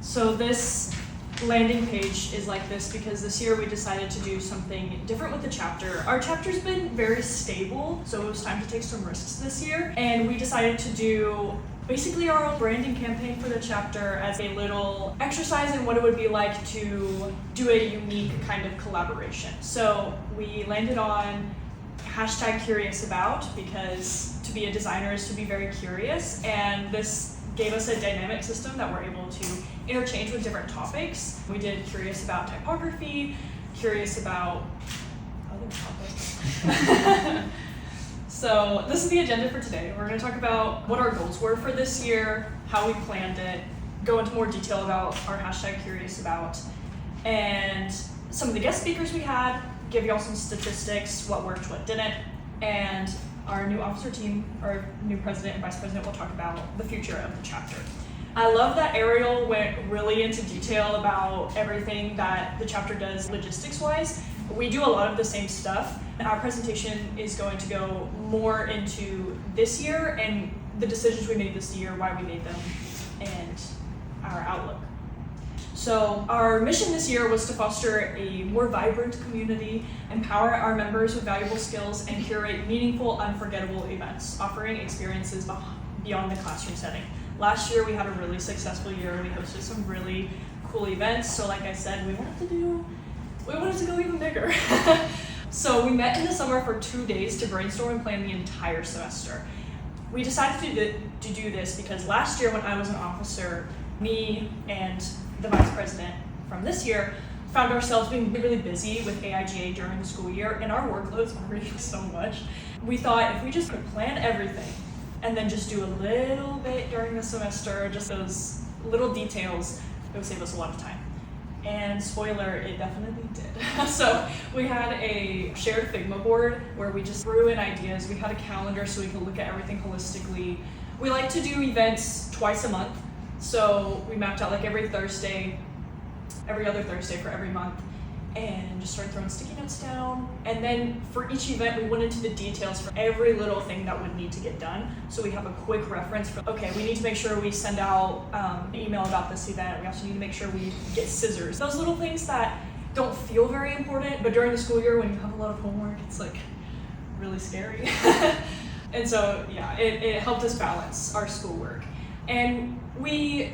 So this landing page is like this because this year we decided to do something different with the chapter. Our chapter's been very stable, so it was time to take some risks this year, and we decided to do basically our own branding campaign for the chapter as a little exercise in what it would be like to do a unique kind of collaboration. So we landed on #CuriousAbout because to be a designer is to be very curious, and this gave us a dynamic system that we're able to interchange with different topics. We did curious about typography, curious about other topics. So this is the agenda for today. We're going to talk about what our goals were for this year, how we planned it, go into more detail about our #CuriousAbout, and some of the guest speakers we had, give y'all some statistics, what worked, what didn't, and our new officer team, our new president and vice president will talk about the future of the chapter. I love that Ariel went really into detail about everything that the chapter does logistics-wise. We do a lot of the same stuff. Our presentation is going to go more into this year and the decisions we made this year, why we made them, and our outlook. So our mission this year was to foster a more vibrant community, empower our members with valuable skills, and curate meaningful, unforgettable events, offering experiences beyond the classroom setting. Last year we had a really successful year. We hosted some really cool events. So like I said, we wanted to go even bigger. So we met in the summer for 2 days to brainstorm and plan the entire semester. We decided to do this because last year when I was an officer, me and the vice president from this year found ourselves being really busy with AIGA during the school year, and our workloads were really so much. We thought if we just could plan everything and then just do a little bit during the semester, just those little details, it would save us a lot of time. And spoiler, it definitely did. So we had a shared Figma board where we just threw in ideas. We had a calendar so we could look at everything holistically. We like to do events twice a month. So we mapped out like every other Thursday for every month, and just started throwing sticky notes down. And then for each event, we went into the details for every little thing that would need to get done. So we have a quick reference for, okay, we need to make sure we send out an email about this event. We also need to make sure we get scissors. Those little things that don't feel very important, but during the school year when you have a lot of homework, it's like really scary. And so yeah, it helped us balance our schoolwork. And we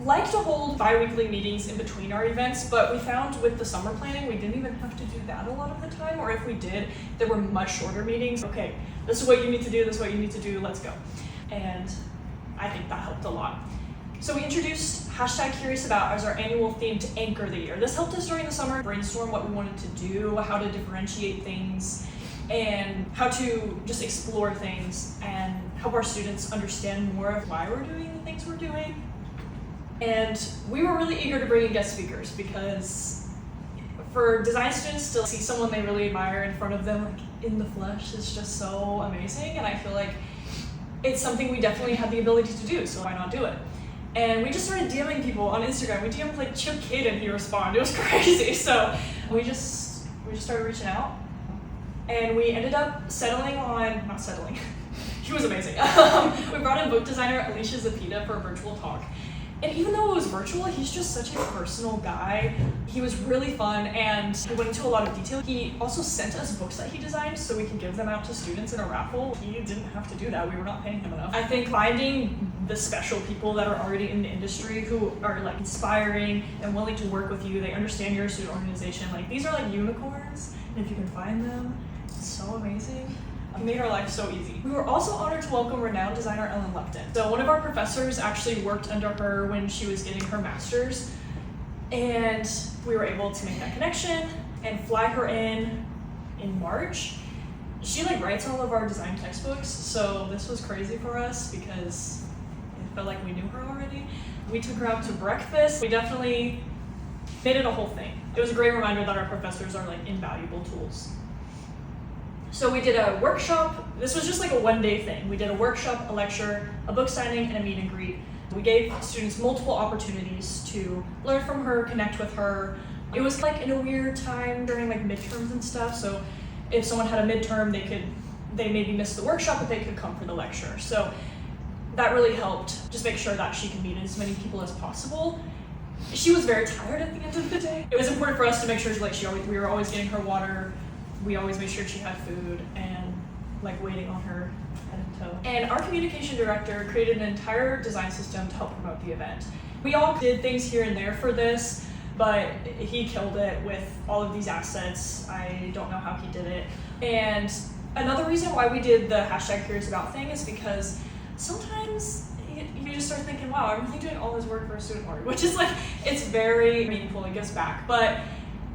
like to hold bi-weekly meetings in between our events, but we found with the summer planning, we didn't even have to do that a lot of the time, or if we did, there were much shorter meetings. Okay, this is what you need to do, this is what you need to do, let's go. And I think that helped a lot. So we introduced #CuriousAbout as our annual theme to anchor the year. This helped us during the summer brainstorm what we wanted to do, how to differentiate things, and how to just explore things and help our students understand more of why we're doing the things we're doing. And we were really eager to bring in guest speakers because for design students to see someone they really admire in front of them, like in the flesh, is just so amazing. And I feel like it's something we definitely had the ability to do, so why not do it? And we just started DMing people on Instagram. We DM'd like Chip Kid and he responded. It was crazy. So we just started reaching out, and we ended up not settling. He was amazing. We brought in book designer Elisha Zepeda for a virtual talk. And even though it was virtual, he's just such a personal guy. He was really fun, and he went into a lot of detail. He also sent us books that he designed so we could give them out to students in a raffle. He didn't have to do that. We were not paying him enough. I think finding the special people that are already in the industry who are like inspiring and willing to work with you, they understand your student organization. Like, these are like unicorns, and if you can find them, it's so amazing. It made our life so easy. We were also honored to welcome renowned designer Lupton. So one of our professors actually worked under her when she was getting her master's, and we were able to make that connection and fly her in March. She like writes all of our design textbooks, so this was crazy for us because it felt like we knew her already. We took her out to breakfast. We definitely made it a whole thing. It was a great reminder that our professors are like invaluable tools. So we did a workshop. This was just like a one-day thing. We did a workshop, a lecture, a book signing, and a meet and greet. We gave students multiple opportunities to learn from her, connect with her. It was like in a weird time during like midterms and stuff. So if someone had a midterm, they maybe missed the workshop, but they could come for the lecture. So that really helped just make sure that she could meet as many people as possible. she was very tired at the end of the day. It was important for us to make sure we were always getting her water. We always made sure she had food and like waiting on her head and toe. And our communication director created an entire design system to help promote the event. We all did things here and there for this, but he killed it with all of these assets. I don't know how he did it. And another reason why we did the hashtag Curious About thing is because sometimes you just start thinking, wow, I'm really doing all this work for a student board, which is like, it's very meaningful, it gives back. But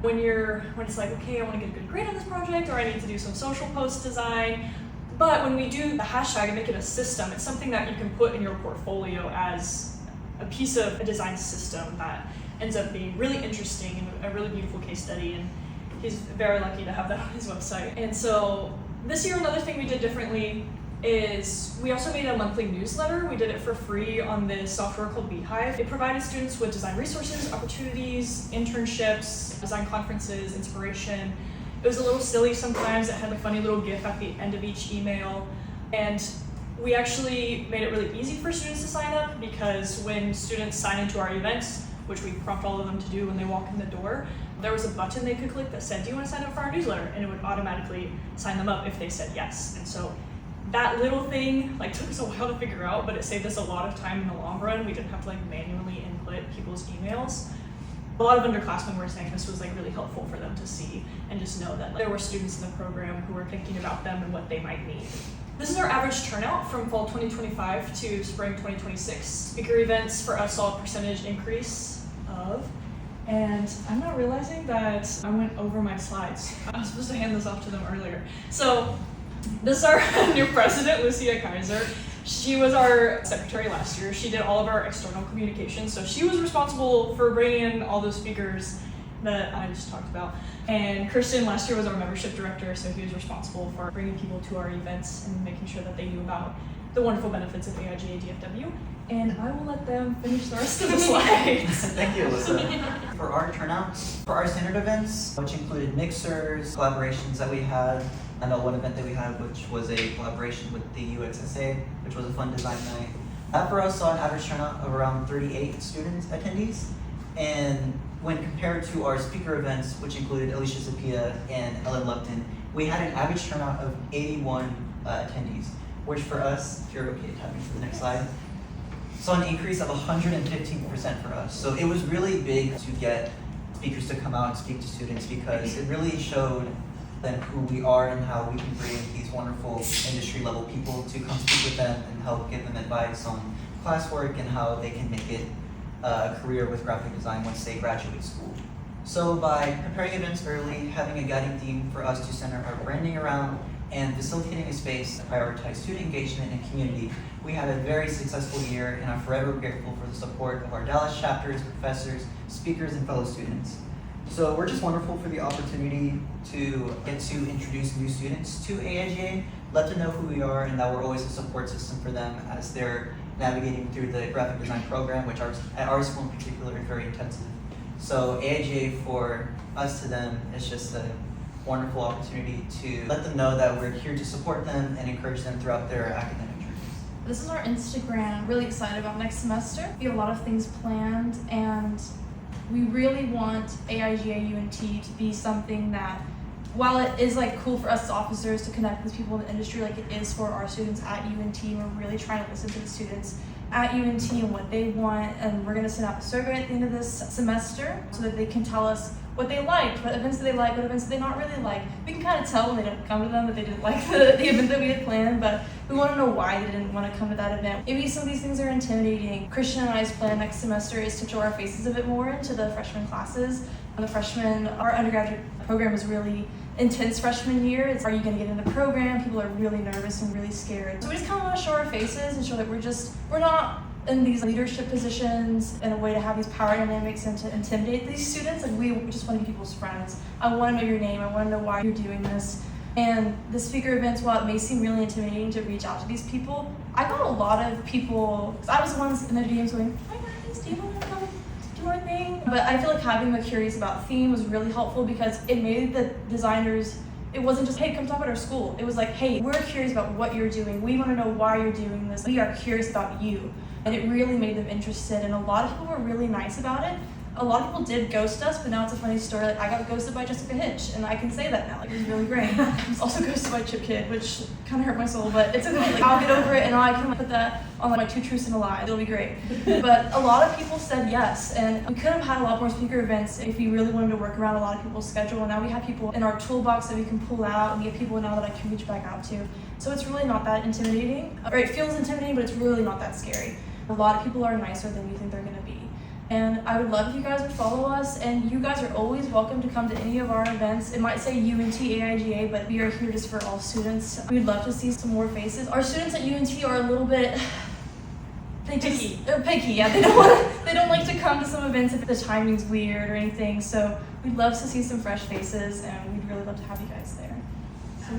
when it's like, okay, I want to get a good grade on this project, or I need to do some social post design. But when we do the hashtag and make it a system, it's something that you can put in your portfolio as a piece of a design system that ends up being really interesting and a really beautiful case study. And he's very lucky to have that on his website. And so this year, another thing we did differently is we also made a monthly newsletter. We did it for free on this software called Beehive. It provided students with design resources, opportunities, internships, design conferences, inspiration. It was a little silly sometimes. It had a funny little GIF at the end of each email. And we actually made it really easy for students to sign up, because when students sign into our events, which we prompt all of them to do when they walk in the door, there was a button they could click that said, do you want to sign up for our newsletter? And it would automatically sign them up if they said yes. And so that little thing took us a while to figure out, but it saved us a lot of time in the long run. We didn't have to manually input people's emails. A lot of underclassmen were saying this was really helpful for them to see and just know that there were students in the program who were thinking about them and what they might need. This is our average turnout from fall 2025 to spring 2026. Speaker events for us saw a percentage increase of, and I'm not realizing that I went over my slides. I was supposed to hand this off to them earlier. So this is our new president, Lucia Kaiser. She was our secretary last year. She did all of our external communications. So she was responsible for bringing in all those speakers that I just talked about. And Cristian last year was our membership director, so he was responsible for bringing people to our events and making sure that they knew about the wonderful benefits of AIGA DFW. And I will let them finish the rest of the slides. Thank you, Alyssa. For our turnout, for our standard events, which included mixers, collaborations that we had, I know one event that we had, which was a collaboration with the UXSA, which was a fun design night. That for us saw an average turnout of around 38 students attendees. And when compared to our speaker events, which included Elisha, Zepeda, and Lupton, we had an average turnout of 81 attendees, which for us, if you're okay tapping for the next slide, saw an increase of 115% for us. So it was really big to get speakers to come out and speak to students, because it really showed them who we are and how we can bring these wonderful industry level people to come speak with them and help give them advice on classwork and how they can make it a career with graphic design once they graduate school. So by preparing events early, having a guiding theme for us to center our branding around, and facilitating a space to prioritize student engagement and community, we had a very successful year, and I'm forever grateful for the support of our Dallas chapters, professors, speakers, and fellow students. So we're just wonderful for the opportunity to get to introduce new students to AIGA, let them know who we are, and that we're always a support system for them as they're navigating through the graphic design program, which at our school in particular is very intensive. So AIGA for us to them is just a wonderful opportunity to let them know that we're here to support them and encourage them throughout their academic journeys. This is our Instagram. Really excited about next semester. We have a lot of things planned, and we really want AIGA UNT to be something that, while it is cool for us as officers to connect with people in the industry, like it is for our students at UNT, we're really trying to listen to the students at UNT and what they want, and we're going to send out a survey at the end of this semester so that they can tell us what they liked, what events did they like, what events did they not really like. We can kind of tell when they don't come to them that they didn't like the event that we had planned, but we want to know why they didn't want to come to that event. Maybe some of these things are intimidating. Cristian and I's plan next semester is to show our faces a bit more into the freshman classes. Our undergraduate program is really intense freshman year. Are you going to get in the program? People are really nervous and really scared. So we just kind of want to show our faces and show that we're not in these leadership positions in a way to have these power dynamics and to intimidate these students. We just want to be people's friends. I want to know your name. I want to know why you're doing this. And the speaker events, while it may seem really intimidating to reach out to these people, I got a lot of people, because I was the ones in the DMs going, hi guys, do you want to come do our thing? But I feel like having the Curious About theme was really helpful, because it made the designers, it wasn't just, hey, come talk about our school. It was like, hey, we're curious about what you're doing. We want to know why you're doing this. We are curious about you. And it really made them interested, and a lot of people were really nice about it. A lot of people did ghost us, but now it's a funny story. Like, I got ghosted by Jessica Hitch, and I can say that now. Like, it was really great. I was also ghosted by Chip Kid, which kind of hurt my soul, but it's okay. Like, I'll get over it, and I can put that on my 2 truths and a lie. It'll be great. But a lot of people said yes, and we could have had a lot more speaker events if we really wanted to work around a lot of people's schedule. And now we have people in our toolbox that we can pull out, and we have people now that I can reach back out to. So it's really not that intimidating. Or it feels intimidating, but it's really not that scary. A lot of people are nicer than you think they're going to be. And I would love if you guys would follow us, and you guys are always welcome to come to any of our events. It might say UNT AIGA, but we are here just for all students. We'd love to see some more faces. Our students at UNT are a little bit they're picky, yeah. They don't like to come to some events if the timing's weird or anything. So we'd love to see some fresh faces, and we'd really love to have you guys there. So,